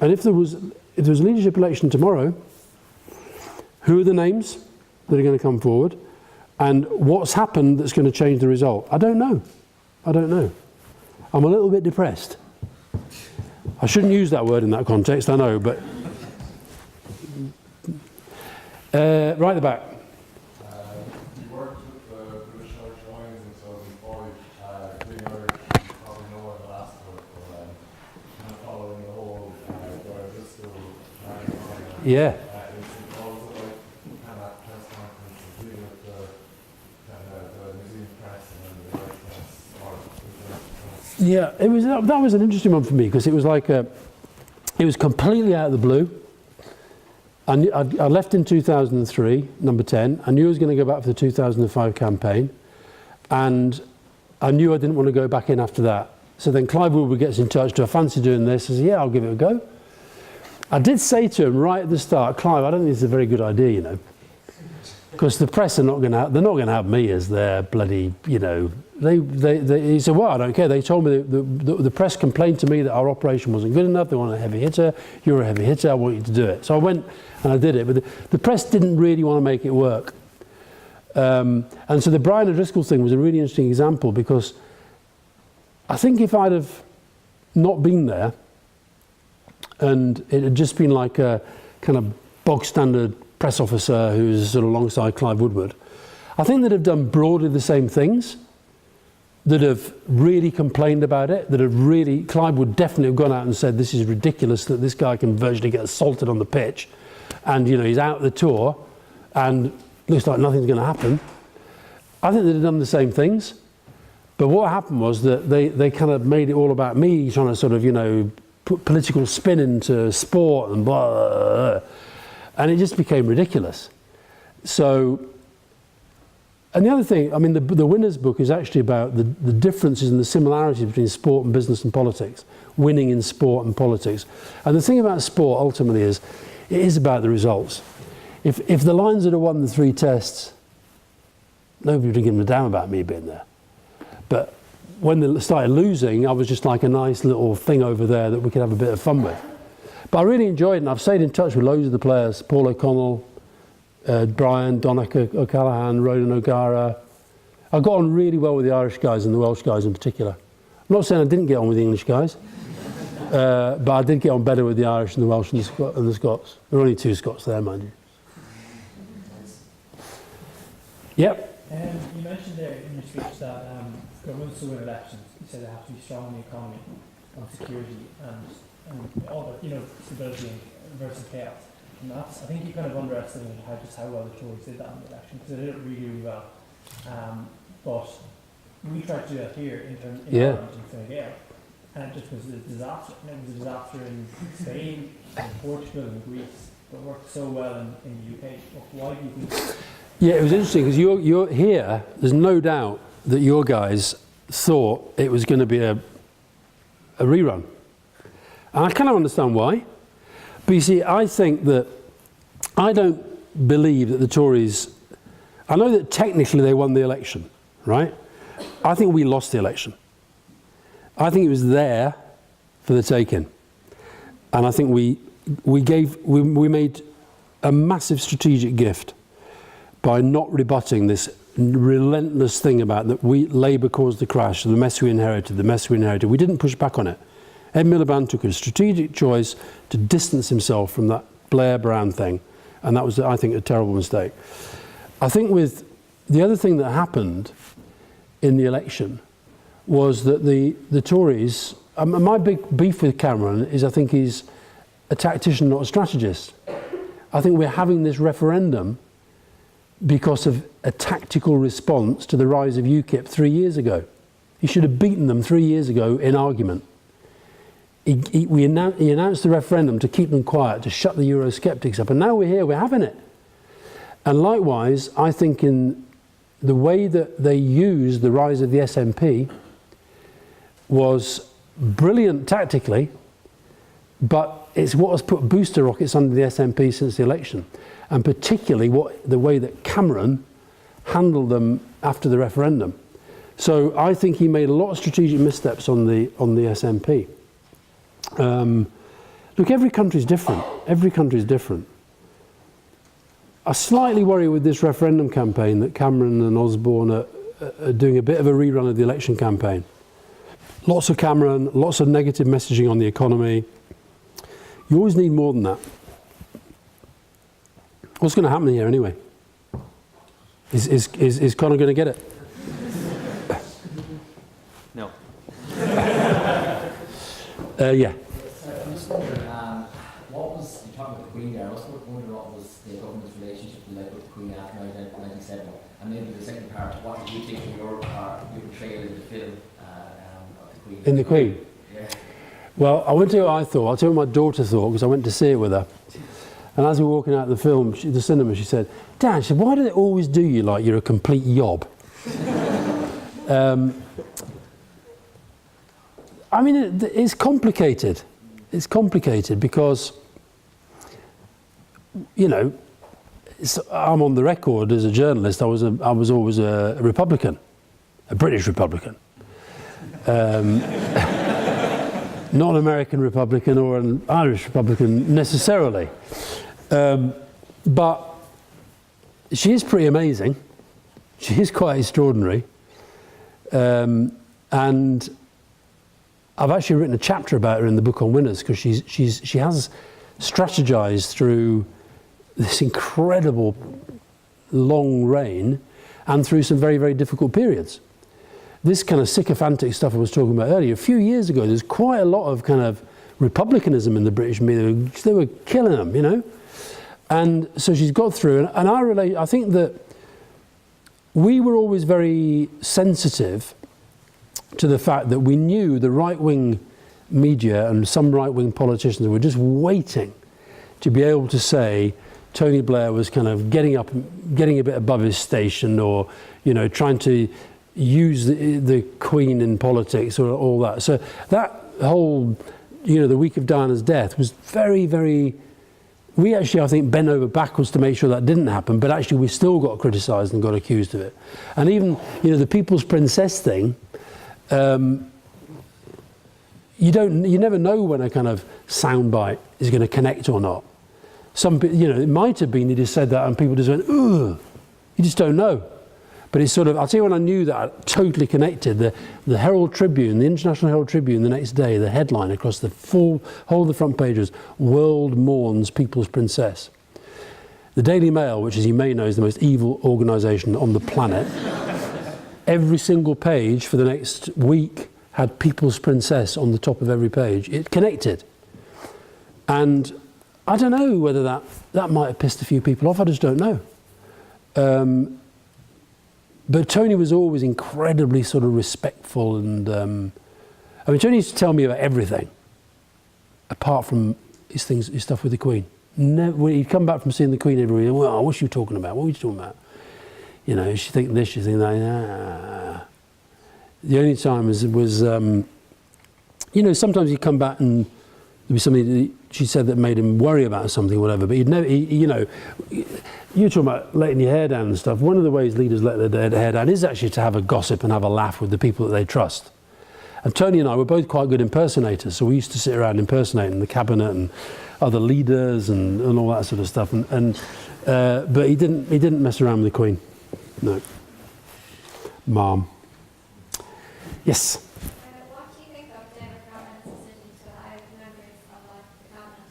And if there was a leadership election tomorrow, who are the names that are going to come forward, and what's happened that's going to change the result? I don't know. I'm a little bit depressed. I shouldn't use that word in that context, I know, but right at the back. You worked with the British Irish Lions in 2005. Being Irish, you probably know what Alastair, but kind of following the whole Brexit Yeah. it's always like kind of press conference and dealing with the museum press and then the right press or the Yeah, that was an interesting one for me, because it was like it was completely out of the blue. I left in 2003, number 10. I knew I was going to go back for the 2005 campaign, and I knew I didn't want to go back in after that. So then Clive Woodward gets in touch, do I fancy doing this? I said, yeah, I'll give it a go. I did say to him right at the start, Clive, I don't think this is a very good idea, because the press are not going to have me as their bloody, he said, well, I don't care. They told me the press complained to me that our operation wasn't good enough. They wanted a heavy hitter. You're a heavy hitter. I want you to do it. So I went and I did it. But the press didn't really want to make it work. And so the Brian O'Driscoll thing was a really interesting example, because I think if I'd have not been there and it had just been like a kind of bog standard press officer who's sort of alongside Clive Woodward, I think they'd have done broadly the same things, that have really complained about it, that have really, Clive would definitely have gone out and said, this is ridiculous that this guy can virtually get assaulted on the pitch, and he's out the tour and looks like nothing's going to happen. I think they'd have done the same things. But what happened was that they kind of made it all about me, trying to sort of, put political spin into sport and blah, blah, blah, and it just became ridiculous. So, and the other thing, I mean, the Winners book is actually about the differences and the similarities between sport and business and politics, winning in sport and politics. And the thing about sport ultimately is, it is about the results. If the Lions had won the 3 tests, nobody would have given a damn about me being there. But when they started losing, I was just like a nice little thing over there that we could have a bit of fun with. But I really enjoyed it, and I've stayed in touch with loads of the players, Paul O'Connell, Brian, Donnacha O'Callaghan, Ronan O'Gara. I got on really well with the Irish guys and the Welsh guys in particular. I'm not saying I didn't get on with the English guys, but I did get on better with the Irish and the Welsh and the Scots. There were only 2 Scots there, mind you. Yep. You mentioned there in your speech that governments who win elections, you said they have to be strong in the economy, on security, and all the stability versus chaos. And that's, I think you kind of underestimated how well the Tories did that in the election, because they did it really, really well. But we tried to do that here in Ireland in Fine Gael, and it just was a disaster. And it was a disaster in Spain, in Portugal, and Greece, but worked so well in the UK. Why do you think? Yeah, it was interesting, because you're here, there's no doubt that your guys thought it was going to be a rerun. And I kind of understand why. But you see, I think that, I don't believe that the Tories, I know that technically they won the election, right? I think we lost the election. I think it was there for the taking. And I think we made a massive strategic gift by not rebutting this relentless thing about that Labour caused the crash, the mess we inherited. We didn't push back on it. Ed Miliband took a strategic choice to distance himself from that Blair-Brown thing, and that was, I think, a terrible mistake. I think with the other thing that happened in the election was that the Tories, my big beef with Cameron is I think he's a tactician, not a strategist. I think we're having this referendum because of a tactical response to the rise of UKIP 3 years ago. He should have beaten them 3 years ago in argument. He announced the referendum to keep them quiet, to shut the Eurosceptics up, and now we're here, we're having it. And likewise, I think in the way that they used the rise of the SNP was brilliant tactically, but it's what has put booster rockets under the SNP since the election, and particularly the way that Cameron handled them after the referendum. So I think he made a lot of strategic missteps on the SNP. Look, every country's different. Every country's different. I slightly worry with this referendum campaign that Cameron and Osborne are doing a bit of a rerun of the election campaign. Lots of Cameron, lots of negative messaging on the economy. You always need more than that. What's going to happen here anyway? Is Conor going to get it? No. Yeah. I'm just wondering, what was, you're talking about the Queen there, I was wondering what was the government's relationship like with the Queen after 1997, and maybe the second part, what did you think of your portrayal in the film of the Queen? In the Queen? Yeah. Well, I won't tell you what I thought, I'll tell you what my daughter thought, because I went to see it with her. And as we were walking out of the film, the cinema, she said, "Dad," she said, "why do they always do you like you're a complete yob?" I mean, it's complicated. It's complicated because, you know, I'm on the record as a journalist. I was always a Republican, a British Republican, not an American Republican or an Irish Republican necessarily. But she is pretty amazing. She is quite extraordinary. And I've actually written a chapter about her in the book on Winners, because she has strategized through this incredible long reign and through some very, very difficult periods. This kind of sycophantic stuff I was talking about earlier, a few years ago, there's quite a lot of kind of republicanism in the British media. They were killing them, you know. And so she's got through, and I think that we were always very sensitive to the fact that we knew the right-wing media and some right-wing politicians were just waiting to be able to say Tony Blair was kind of getting a bit above his station, or, you know, trying to use the Queen in politics, or all that. So that whole, you know, the week of Diana's death was very, very... We actually, I think, bent over backwards to make sure that didn't happen, but actually we still got criticised and got accused of it. And even, you know, the People's Princess thing, you never know when a kind of soundbite is going to connect or not. You know, it might have been he just said that and people just went, ugh. You just don't know. But it's sort of, I'll tell you when I knew that I totally connected, the Herald Tribune, the International Herald Tribune, the next day, the headline across the whole of the front page was, "World Mourns People's Princess." The Daily Mail, which as you may know is the most evil organisation on the planet, every single page for the next week had People's Princess on the top of every page. It connected. And I don't know whether that might have pissed a few people off, I just don't know. But Tony was always incredibly sort of respectful, and I mean, Tony used to tell me about everything, apart from his stuff with the Queen. Never, he'd come back from seeing the Queen every week. Well, what's you talking about? What were you talking about? You know, she think this, she think that. Ah. The only time was you know, sometimes he'd come back and there'd be something that she said that made him worry about something or whatever, but he'd never, you know, you're talking about letting your hair down and stuff. One of the ways leaders let their hair down is actually to have a gossip and have a laugh with the people that they trust. And Tony and I were both quite good impersonators, so we used to sit around impersonating the cabinet and other leaders and all that sort of stuff. But he didn't mess around with the Queen. No. Mom. Yes. What do you think of David Cameron's decision to allow members of the cabinet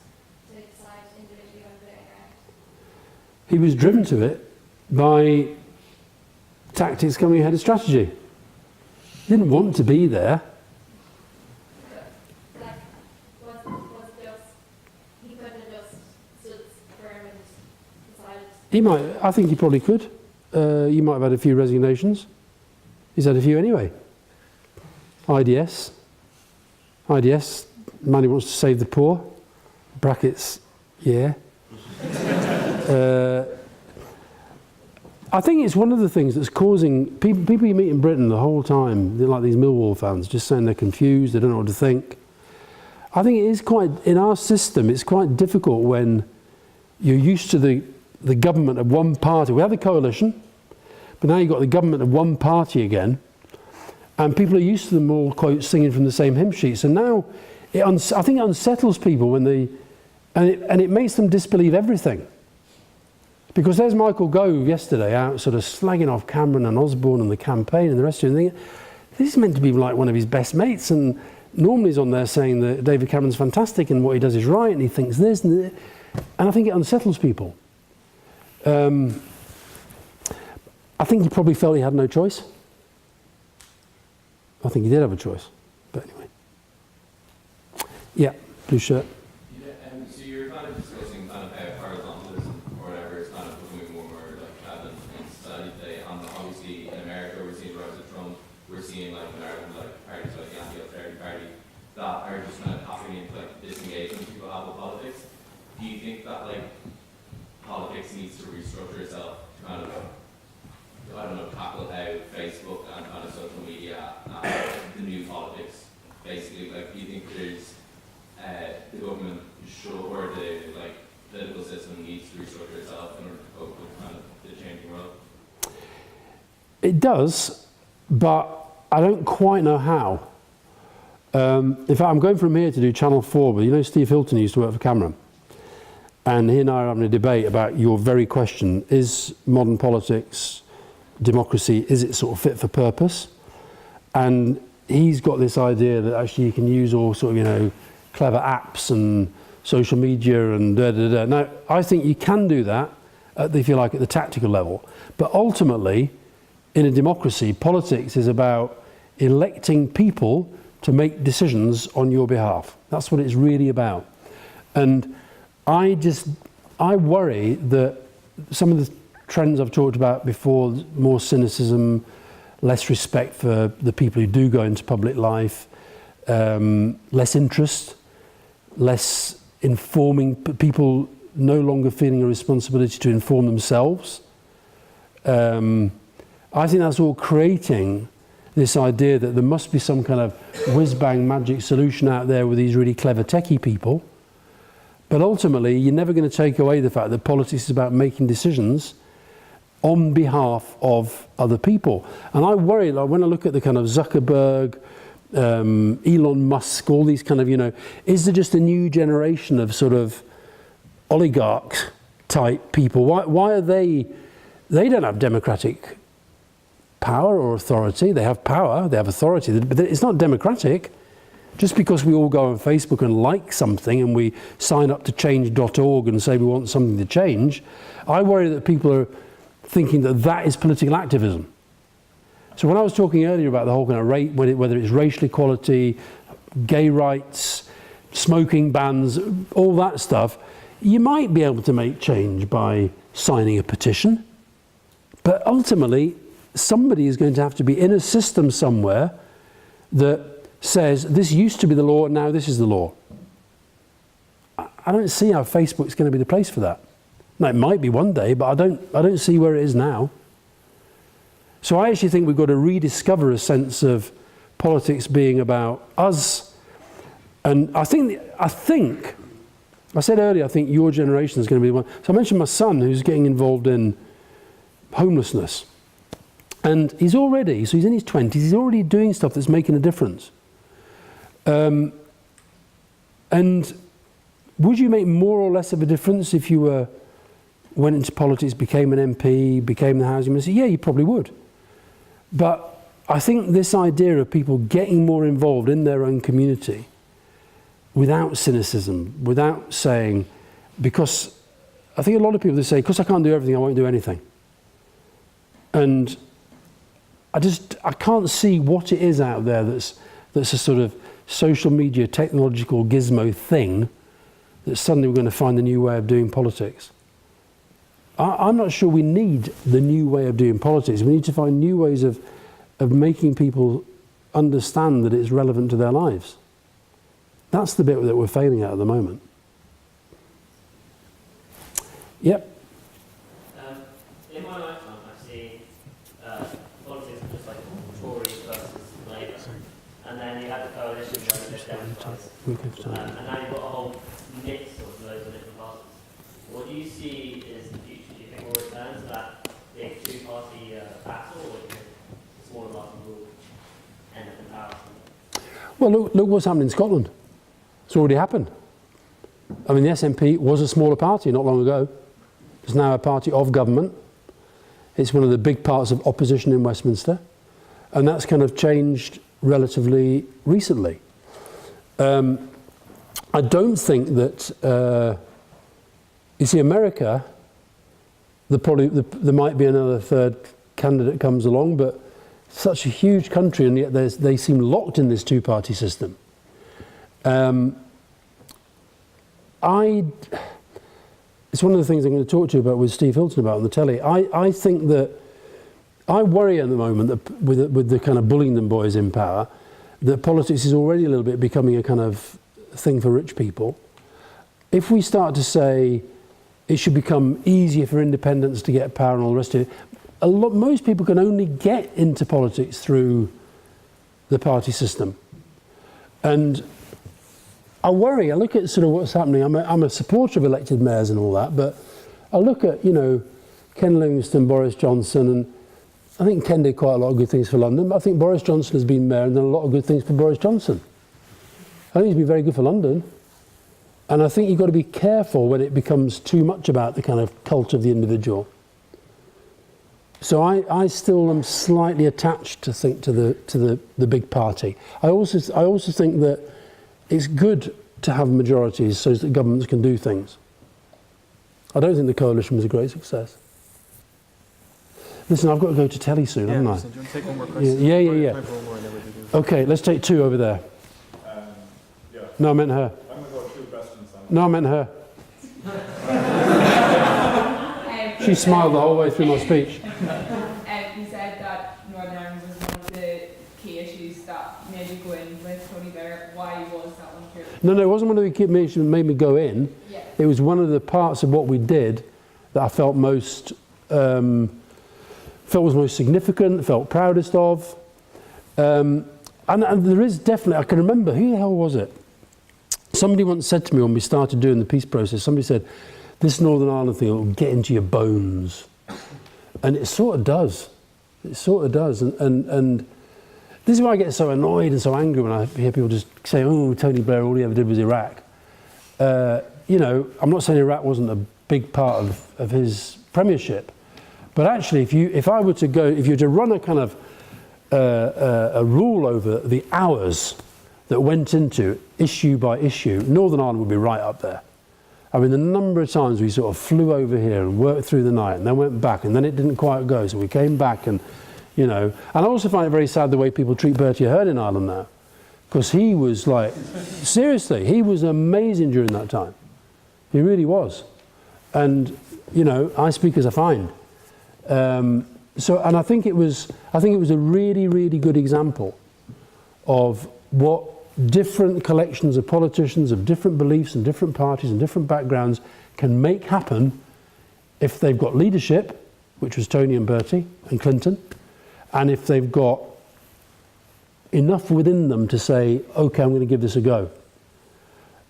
to decide individually on voting rights? He was driven to it by tactics coming ahead of strategy. He didn't want to be there. Like, was just, he couldn't have just stood firm and decided? He might, I think he probably could. He might have had a few resignations. He's had a few anyway. IDS, man who wants to save the poor, brackets, yeah. I think it's one of the things that's causing people you meet in Britain the whole time, they're like these Millwall fans, just saying they're confused, they don't know what to think. I think it is quite, in our system, it's quite difficult when you're used to the government of one party. We have the coalition, but now you've got the government of one party again. And people are used to them all, quote, singing from the same hymn sheet. So now, I think it unsettles people when and it makes them disbelieve everything. Because there's Michael Gove yesterday out sort of slagging off Cameron and Osborne and the campaign and the rest of it. This is meant to be like one of his best mates. And normally he's on there saying that David Cameron's fantastic and what he does is right and he thinks this and that. And I think it unsettles people. I think he probably felt he had no choice. I think he did have a choice, but anyway. Yeah, blue shirt. Yeah, so you're kind of discussing kind of how horizontalism or whatever is kind of becoming more and more like prevalent in society today. And obviously in America we're seeing the rise of Trump. We're seeing like in Ireland like parties like the anti-austerity party that are just kind of tapping into like disengagement people have with politics. Do you think that like politics needs to restructure itself to kind of, I don't know, tackle how Facebook and kind of social media the new politics, basically, like, do you think there's the government should, or the like political system needs to restructure itself in order to cope with kind of the changing world? It does, but I don't quite know how. In fact, I'm going from here to do Channel 4, but you know Steve Hilton used to work for Cameron. And he and I are having a debate about your very question, is modern politics democracy, is it sort of fit for purpose? And he's got this idea that actually you can use all sort of, clever apps and social media and da-da-da. Now, I think you can do that, if you like, at the tactical level. But ultimately, in a democracy, politics is about electing people to make decisions on your behalf. That's what it's really about. And I worry that some of the trends I've talked about before, more cynicism, less respect for the people who do go into public life, less interest, less informing, people no longer feeling a responsibility to inform themselves. I think that's all creating this idea that there must be some kind of whiz-bang magic solution out there with these really clever techie people. But ultimately, you're never going to take away the fact that politics is about making decisions on behalf of other people. And I worry, like when I look at the kind of Zuckerberg, Elon Musk, all these kind of, is there just a new generation of sort of oligarch type people? Why are they don't have democratic power or authority. They have power, they have authority, but it's not democratic. Just because we all go on Facebook and like something and we sign up to change.org and say we want something to change, I worry that people are thinking that that is political activism. So when I was talking earlier about the whole kind of whether it's racial equality, gay rights, smoking bans, all that stuff, you might be able to make change by signing a petition. But ultimately, somebody is going to have to be in a system somewhere that says this used to be the law and now this is the law. I don't see how Facebook's going to be the place for that. Now, it might be one day, but I don't see where it is now. So I actually think we've got to rediscover a sense of politics being about us. And I said earlier, I think your generation is going to be the one. So I mentioned my son who's getting involved in homelessness. And he's in his 20s, he's already doing stuff that's making a difference. And would you make more or less of a difference if you went into politics, became an MP, became the housing minister? Yeah, you probably would. But I think this idea of people getting more involved in their own community without cynicism, without saying, because I think a lot of people, they say, because I can't do everything, I won't do anything. And I can't see what it is out there that's a sort of social media, technological gizmo thing that suddenly we're going to find a new way of doing politics. I'm not sure we need the new way of doing politics. We need to find new ways of making people understand that it's relevant to their lives. That's the bit that we're failing at the moment. Yep. In my lifetime, I've seen politics just like Tories versus Labour. And then you had the coalition where the Democrats. And now you've got a whole mix of loads of different parties. What do you see is the future? Do you think we'll return to that big two-party battle, or do you think the smaller party will end up in power? Well, look what's happened in Scotland. It's already happened. I mean, the SNP was a smaller party not long ago. It's now a party of government. It's one of the big parts of opposition in Westminster. And that's kind of changed relatively recently. I don't think that, you see, America, there might be another third candidate comes along, but such a huge country, and yet they seem locked in this two-party system. It's one of the things I'm going to talk to you about with Steve Hilton about on the telly. I think that I worry at the moment that with the kind of Bullingdon boys in power, that politics is already a little bit becoming a kind of thing for rich people. If we start to say it should become easier for independents to get power and all the rest of it, most people can only get into politics through the party system. And I worry, I look at sort of what's happening. I'm a supporter of elected mayors and all that, but I look at, Ken Livingstone, Boris Johnson, and I think Ken did quite a lot of good things for London, but I think Boris Johnson has been mayor and done a lot of good things for Boris Johnson. I think he's been very good for London. And I think you've got to be careful when it becomes too much about the kind of cult of the individual. So I still am slightly attached to the big party. I also think that it's good to have majorities so that governments can do things. I don't think the coalition was a great success. Listen, I've got to go to telly soon, haven't I? So do you want to take one more question? Yeah. Time for one more, and then we'll do- Okay, let's take two over there. Yeah, No, I meant her. I'm going to go 2 questions. No, I meant her. She smiled the whole way through my speech. You said that Northern Ireland was one of the key issues that made you go in with Tony Blair. Why was that one true? No, it wasn't one of the key issues that made me go in. Yeah. It was one of the parts of what we did that I felt was most significant, felt proudest of. And there is definitely, I can remember, who the hell was it? Somebody once said to me when we started doing the peace process, somebody said, this Northern Ireland thing will get into your bones. And it sort of does. It sort of does. And this is why I get so annoyed and so angry when I hear people just say, oh, Tony Blair, all he ever did was Iraq. You know, I'm not saying Iraq wasn't a big part of his premiership. But actually, if you were to run a kind of a rule over the hours that went into issue by issue, Northern Ireland would be right up there. I mean, the number of times we sort of flew over here and worked through the night and then went back and then it didn't quite go, so we came back and, you know. And I also find it very sad the way people treat Bertie Ahern in Ireland now. Because he was like, seriously, he was amazing during that time. He really was. And, you know, I speak as I find. And I think it was a really, really good example of what different collections of politicians of different beliefs and different parties and different backgrounds can make happen if they've got leadership, which was Tony and Bertie and Clinton, and if they've got enough within them to say, okay, I'm going to give this a go.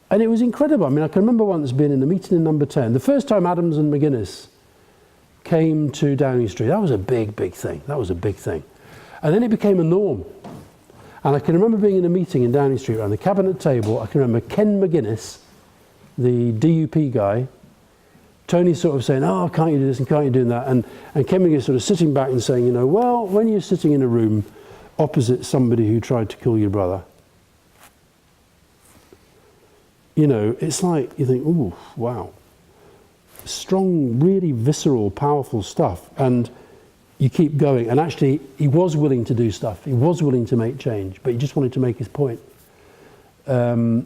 And it was incredible. I mean, I can remember once being in a meeting in Number 10. The first time Adams and McGuinness came to Downing Street, that was a big, big thing. That was a big thing. And then it became a norm. And I can remember being in a meeting in Downing Street around the cabinet table. I can remember Ken McGuinness, the DUP guy, Tony sort of saying, oh, can't you do this and can't you do that? And Ken McGuinness sort of sitting back and saying, you know, well, when you're sitting in a room opposite somebody who tried to kill your brother, you know, it's like you think, ooh, wow. Strong, really visceral, powerful stuff. And you keep going. And actually, he was willing to do stuff. He was willing to make change, but he just wanted to make his point. So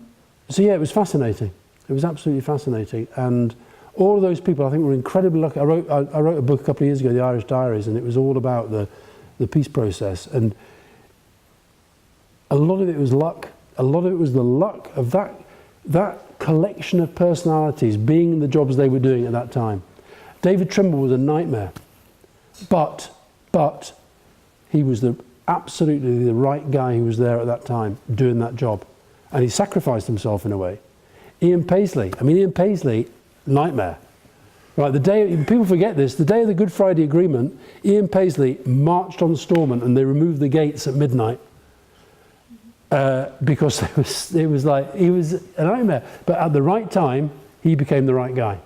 yeah, it was fascinating. It was absolutely fascinating. And all of those people, I think, were incredibly lucky. I wrote a book a couple of years ago, The Irish Diaries, and it was all about the peace process. And a lot of it was luck. A lot of it was the luck of that collection of personalities being in the jobs they were doing at that time. David Trimble was a nightmare. But he was absolutely the right guy who was there at that time doing that job. And he sacrificed himself in a way. Ian Paisley, nightmare. Right, people forget this, the day of the Good Friday Agreement, Ian Paisley marched on Stormont and they removed the gates at midnight. Because it was like, he was a nightmare. But at the right time, he became the right guy.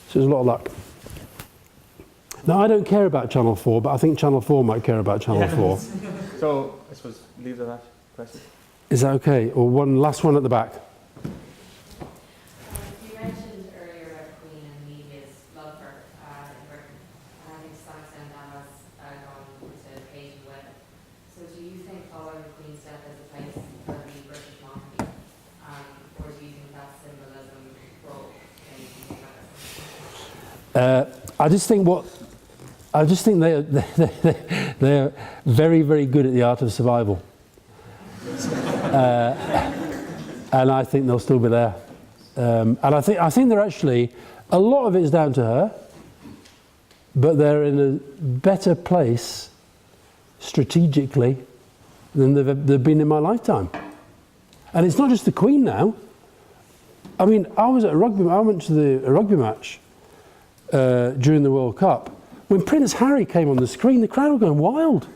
So there's a lot of luck. Now, I don't care about Channel 4, but I think Channel 4 might care about Channel 4. So, I suppose, leave it at that question. Is that okay? Or one last one at the back? You mentioned earlier about Queen and media's love for in Britain. And I think to some extent that has gone into Asian wedding. So do you think following the Queen's death as a place for the British monarchy? Or do you think that symbolism role in anything like that? I just think they're very, very good at the art of survival. And I think they'll still be there. And I think they're actually, a lot of it is down to her, but they're in a better place strategically than they've been in my lifetime. And it's not just the Queen now. I mean, I went to a rugby match during the World Cup. When Prince Harry came on the screen, the crowd were going wild.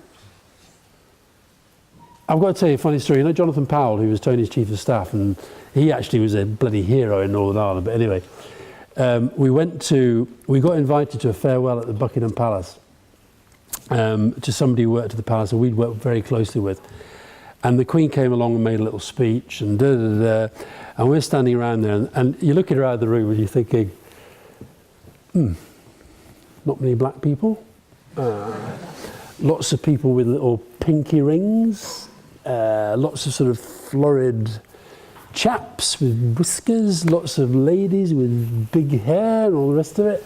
I've got to tell you a funny story. You know Jonathan Powell, who was Tony's chief of staff, and he actually was a bloody hero in Northern Ireland. But anyway, we got invited to a farewell at the Buckingham Palace, to somebody who worked at the palace and we'd worked very closely with. And the Queen came along and made a little speech and and we're standing around there and you look at her out of the room and you're thinking, not many black people, lots of people with little pinky rings, lots of sort of florid chaps with whiskers, lots of ladies with big hair and all the rest of it.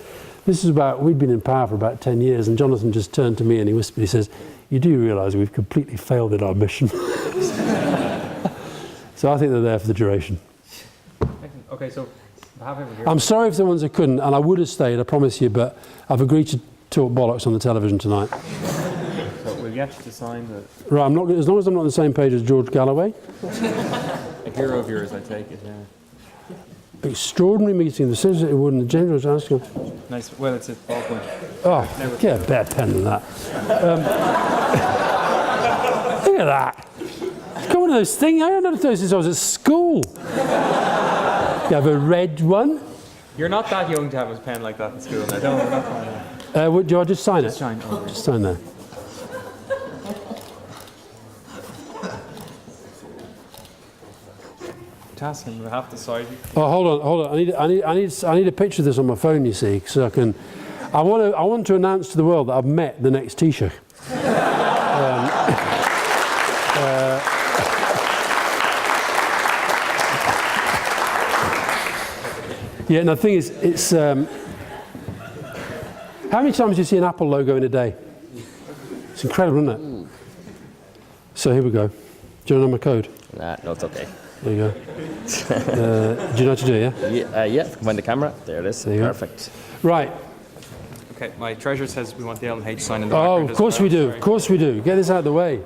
We'd been in power for about 10 years and Jonathan just turned to me and he whispered, he says, you do realise we've completely failed in our mission. So I think they're there for the duration. Okay, so I have over here. I'm sorry if the ones I couldn't, and I would have stayed, I promise you, but I've agreed to talk bollocks on the television tonight. So we'll get you to sign the... Right, I'm not, as long as I'm not on the same page as George Galloway. A hero of yours, I take it, yeah. Extraordinary meeting, the citizen who wouldn't, the general was asking. Nice, well, it's a ballpoint. Oh, get a better pen than that. Look at that. It's got one of those things, I don't know those since I was at school. You have a red one. You're not that young to have a pen like that in school. I don't, we're not trying that. Do I just sign it? Just sign over. Just sign there. Tassin, we have to sign you. Oh, hold on. I need a picture of this on my phone, you see, so I can. I want to announce to the world that I've met the next Taoiseach. Yeah, and the thing is, it's. How many times do you see an Apple logo in a day? It's incredible, isn't it? So here we go. Do you know my code? No, it's okay. There you go. Do you know what to do, yeah? Yeah, find the camera. There it is. There you go. Perfect. Right. Okay, my treasurer says we want the L and H sign in the Oh, background of as course well. we do. Sorry. Of course we do. Get this out of the way.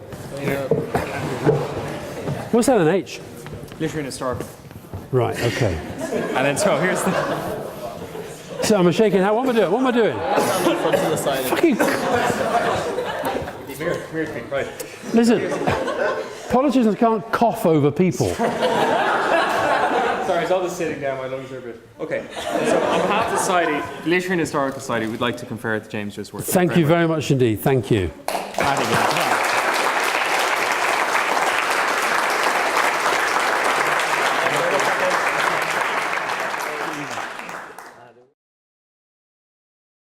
What's that, an H? Literary and historical. Right, okay. And then, so here's the... So I'm a shaking hand. What am I doing? What am I doing? Fucking... Right. Listen, politicians can't cough over people. Sorry, I was all just sitting down, my lungs are a bit... Okay, so on behalf of the Society, Literary and Historical Society, we'd like to confer to James Jisworth. Thank you very much indeed. Thank you. Thank you.